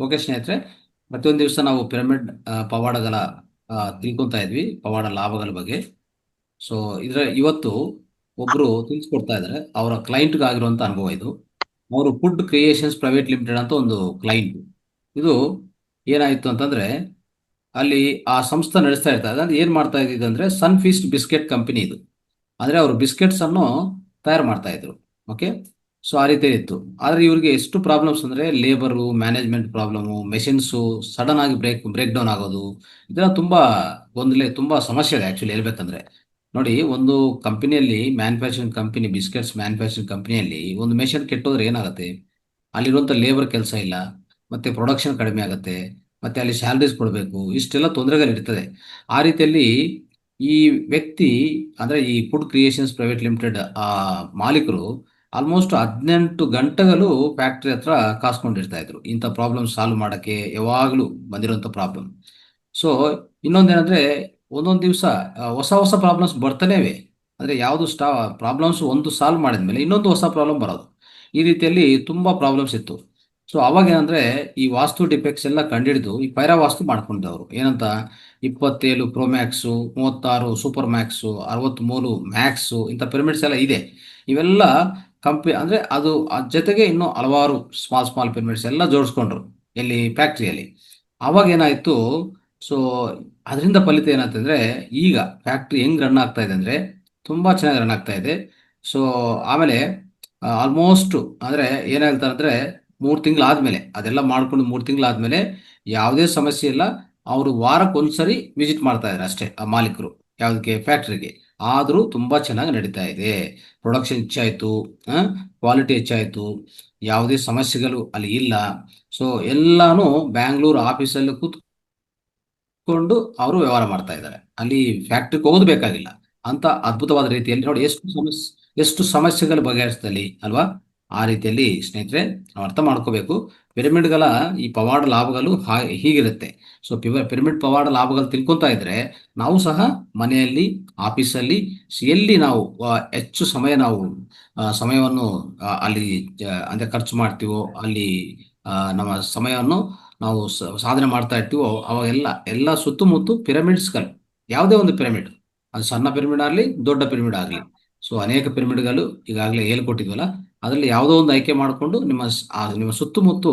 Okay ಸ್ನೇಹಿತರೆ, ಪ್ರತಿಯೊಂದು ದಿವಸ ನಾವು ಪಿರಮಿಡ್ ಪವಾಡಗಳ ತಿಳ್ಕೊತಾ ಇದ್ವಿ, ಪವಾಡ ಲಾಭಗಳ ಬಗ್ಗೆ. ಸೊ ಇವತ್ತು ಒಬ್ರು ತಿಳಿಸ್ಕೊಡ್ತಾ ಇದ್ದಾರೆ, ಅವರ ಕ್ಲೈಂಟ್ಗೆ ಆಗಿರುವಂತ ಅನುಭವ ಇದು. ಅವರು ಫುಡ್ ಕ್ರಿಯೇಷನ್ಸ್ ಪ್ರೈವೇಟ್ ಲಿಮಿಟೆಡ್ ಅಂತ ಒಂದು ಕ್ಲೈಂಟ್. ಇದು ಏನಾಯಿತು ಅಂತಂದ್ರೆ, ಅಲ್ಲಿ ಆ ಸಂಸ್ಥೆ ನಡೆಸ್ತಾ ಇರ್ತಾರೆ. ಅದು ಏನ್ ಮಾಡ್ತಾ ಇದ್ದಿದ್ದು ಅಂದ್ರೆ ಸನ್ ಫೀಸ್ಟ್ ಬಿಸ್ಕೆಟ್ ಕಂಪನಿ ಇದು. ಅಂದ್ರೆ ಅವರು ಬಿಸ್ಕೆಟ್ಸ್ ಅನ್ನು ತಯಾರು ಮಾಡ್ತಾ ಇದ್ರು. ಓಕೆ, ಸೊ ಆ ರೀತಿ ಇತ್ತು. ಆದ್ರೆ ಇವ್ರಿಗೆ ಎಷ್ಟು ಪ್ರಾಬ್ಲಮ್ಸ್ ಅಂದ್ರೆ labour, management problem, machines sudden ಆಗಿ ಬ್ರೇಕ್ ಡೌನ್ ಆಗೋದು, ಇದೆಲ್ಲ ತುಂಬಾ ತುಂಬಾ ಸಮಸ್ಯೆ ಇದೆ ಆಕ್ಚುಲಿ ಹೇಳ್ಬೇಕಂದ್ರೆ. ನೋಡಿ, ಒಂದು ಕಂಪನಿಯಲ್ಲಿ ಮ್ಯಾನುಫ್ಯಾಕ್ಚರಿಂಗ್ ಕಂಪನಿ, ಬಿಸ್ಕೆಟ್ಸ್ ಮ್ಯಾನುಫ್ಯಾಕ್ಚರಿಂಗ್ ಕಂಪನಿಯಲ್ಲಿ ಒಂದು ಮೆಷಿನ್ ಕೆಟ್ಟೋದ್ರೆ ಏನಾಗುತ್ತೆ? ಅಲ್ಲಿರುವಂಥ ಲೇಬರ್ ಕೆಲಸ ಇಲ್ಲ, ಮತ್ತೆ ಪ್ರೊಡಕ್ಷನ್ ಕಡಿಮೆ ಆಗುತ್ತೆ, ಮತ್ತೆ ಅಲ್ಲಿ ಸ್ಯಾಲರೀಸ್ ಕೊಡಬೇಕು, ಇಷ್ಟೆಲ್ಲ ತೊಂದರೆಗಳಿರ್ತದೆ. ಆ ರೀತಿಯಲ್ಲಿ ಈ ವ್ಯಕ್ತಿ, ಅಂದ್ರೆ ಈ ಫುಡ್ ಕ್ರಿಯೇಷನ್ಸ್ ಪ್ರೈವೇಟ್ ಲಿಮಿಟೆಡ್ ಆ ಮಾಲೀಕರು ಆಲ್ಮೋಸ್ಟ್ 18 ಗಂಟೆಗಳು ಫ್ಯಾಕ್ಟ್ರಿ ಹತ್ರ ಕಾಸ್ಕೊಂಡಿರ್ತಾ ಇದ್ರು, ಇಂಥ ಪ್ರಾಬ್ಲಮ್ ಸಾಲ್ವ್ ಮಾಡಕ್ಕೆ. ಯಾವಾಗಲೂ ಬಂದಿರುವಂಥ ಪ್ರಾಬ್ಲಮ್. ಸೊ ಇನ್ನೊಂದೇನಂದ್ರೆ, ಒಂದೊಂದು ದಿವಸ ಹೊಸ ಹೊಸ ಪ್ರಾಬ್ಲಮ್ಸ್ ಬರ್ತಾನೆ ಇವೆ. ಅಂದ್ರೆ ಯಾವುದು ಪ್ರಾಬ್ಲಮ್ಸ್ ಒಂದು ಸಾಲ್ವ್ ಮಾಡಿದ್ಮೇಲೆ ಇನ್ನೊಂದು ಹೊಸ ಪ್ರಾಬ್ಲಮ್ ಬರೋದು. ಈ ರೀತಿಯಲ್ಲಿ ತುಂಬಾ ಪ್ರಾಬ್ಲಮ್ಸ್ ಇತ್ತು. ಸೊ ಅವಾಗ ಏನಂದ್ರೆ, ಈ ವಾಸ್ತು ಡಿಫೆಕ್ಟ್ಸ್ ಎಲ್ಲ ಕಂಡಿಡಿದು ಈ ಪೈರಾ ವಾಸ್ತು ಮಾಡ್ಕೊಂಡವ್ರು ಏನಂತ, 27 pro max, 36 super max, 63 max, ಇಂಥ ಪಿರಮಿಡ್ಸ್ ಎಲ್ಲ ಇದೆ. ಇವೆಲ್ಲ ಅಂದ್ರೆ ಅದು ಅದ್ರ ಜೊತೆಗೆ ಇನ್ನೂ ಹಲವಾರು ಸ್ಮಾಲ್ ಸ್ಮಾಲ್ ಪಿರಮಿಡ್ಸ್ ಎಲ್ಲ ಜೋಡಿಸ್ಕೊಂಡ್ರು ಎಲ್ಲಿ, ಫ್ಯಾಕ್ಟ್ರಿಯಲ್ಲಿ. ಅವಾಗ ಏನಾಯ್ತು? ಸೊ ಅದರಿಂದ ಫಲಿತ ಏನಾಯ್ತಂದ್ರೆ, ಈಗ ಫ್ಯಾಕ್ಟ್ರಿ ಹೆಂಗ್ ರನ್ ಆಗ್ತಾ ಇದೆ ಅಂದ್ರೆ ತುಂಬಾ ಚೆನ್ನಾಗಿ ರನ್ ಆಗ್ತಾ ಇದೆ. ಸೊ ಆಮೇಲೆ ಆಲ್ಮೋಸ್ಟ್ ಅಂದ್ರೆ ಏನ್ ಹೇಳ್ತಾರೆ ಅಂದ್ರೆ, 3 ತಿಂಗಳಾದ್ಮೇಲೆ ಅದೆಲ್ಲ ಮಾಡ್ಕೊಂಡು 3 ತಿಂಗಳಾದ್ಮೇಲೆ ಯಾವುದೇ ಸಮಸ್ಯೆ ಇಲ್ಲ. ಅವರು ವಾರಕ್ಕೊಂದ್ಸರಿ ವಿಸಿಟ್ ಮಾಡ್ತಾ ಇದ್ದಾರೆ ಅಷ್ಟೇ ಆ ಮಾಲೀಕರು, ಯಾವುದಕ್ಕೆ? ಫ್ಯಾಕ್ಟ್ರಿಗೆ. ಆದ್ರೂ ತುಂಬಾ ಚೆನ್ನಾಗಿ ನಡೀತಾ ಇದೆ. ಪ್ರೊಡಕ್ಷನ್ ಹೆಚ್ಚಾಯ್ತು, ಕ್ವಾಲಿಟಿ ಹೆಚ್ಚಾಯ್ತು, ಯಾವುದೇ ಸಮಸ್ಯೆಗಳು ಅಲ್ಲಿ ಇಲ್ಲ. ಸೊ ಎಲ್ಲಾನು ಬ್ಯಾಂಗ್ಳೂರ್ ಆಫೀಸಲ್ಲಿ ಕೊಂಡು ಅವರು ವ್ಯವಹಾರ ಮಾಡ್ತಾ ಇದ್ದಾರೆ. ಅಲ್ಲಿ ಫ್ಯಾಕ್ಟ್ರಿಗೆ ಹೋಗೋದು ಬೇಕಾಗಿಲ್ಲ. ಅಂತ ಅದ್ಭುತವಾದ ರೀತಿಯಲ್ಲಿ ನೋಡಿ, ಎಷ್ಟು ಸಮಸ್ಯೆಗಳು ಬಗೆಹರಿಸ್ತಲ್ಲಿ ಅಲ್ವಾ? ಆ ರೀತಿಯಲ್ಲಿ ಸ್ನೇಹಿತರೆ ನಾವು ಅರ್ಥ ಮಾಡ್ಕೋಬೇಕು. ಪಿರಮಿಡ್ಗಳ ಈ ಪವಾಡ ಲಾಭಗಳು ಹೀಗಿರುತ್ತೆ. ಸೊ ಪಿರಮಿಡ್ ಪವಾಡ ಲಾಭಗಳು ತಿಳ್ಕೊಂತಾ ಇದ್ರೆ ನಾವು ಸಹ ಮನೆಯಲ್ಲಿ, ಆಫೀಸಲ್ಲಿ, ಎಲ್ಲಿ ನಾವು ಹೆಚ್ಚು ಸಮಯ ನಾವು ಸಮಯವನ್ನು ಅಲ್ಲಿ ಅಂದ್ರೆ ಖರ್ಚು ಮಾಡ್ತೀವೋ, ಅಲ್ಲಿ ನಮ್ಮ ಸಮಯವನ್ನು ನಾವು ಸಾಧನೆ ಮಾಡ್ತಾ ಇರ್ತೀವೋ, ಅವಾಗೆಲ್ಲ ಎಲ್ಲ ಸುತ್ತಮುತ್ತ ಪಿರಮಿಡ್ಸ್ಗಳು, ಯಾವುದೇ ಒಂದು ಪಿರಮಿಡ್, ಅದು ಸಣ್ಣ ಪಿರಮಿಡ್ ಆಗಲಿ, ದೊಡ್ಡ ಪಿರಮಿಡ್ ಆಗಲಿ. ಸೊ ಅನೇಕ ಪಿರಮಿಡ್ಗಳು ಈಗಾಗಲೇ ಹೇಳ್ಕೊಟ್ಟಿದ್ವಲ್ಲ, ಅದರಲ್ಲಿ ಯಾವುದೋ ಒಂದು ಆಯ್ಕೆ ಮಾಡಿಕೊಂಡು ನಿಮ್ಮ ಸುತ್ತಮುತ್ತ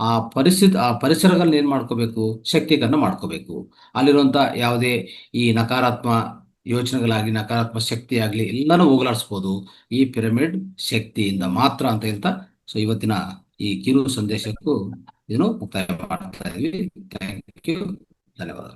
ಆ ಪರಿಸರಗಳನ್ನ ಏನ್ ಮಾಡ್ಕೋಬೇಕು? ಶಕ್ತೀಕರಣ ಮಾಡ್ಕೋಬೇಕು. ಅಲ್ಲಿರುವಂತ ಯಾವುದೇ ಈ ನಕಾರಾತ್ಮಕ ಯೋಚನೆಗಳಾಗಲಿ, ನಕಾರಾತ್ಮಕ ಶಕ್ತಿ ಆಗಲಿ ಎಲ್ಲಾನು ಹೋಗಲಾಡಿಸ್ಬೋದು ಈ ಪಿರಮಿಡ್ ಶಕ್ತಿಯಿಂದ ಮಾತ್ರ ಅಂತ ಹೇಳ್ತಾ, ಸೊ ಇವತ್ತಿನ ಈ ಕಿರು ಸಂದೇಶಕ್ಕೂ ಇದನ್ನು ಮುಕ್ತಾಯ ಮಾಡ್ತಾ ಇದೀವಿ. ಥ್ಯಾಂಕ್ ಯು, ಧನ್ಯವಾದ.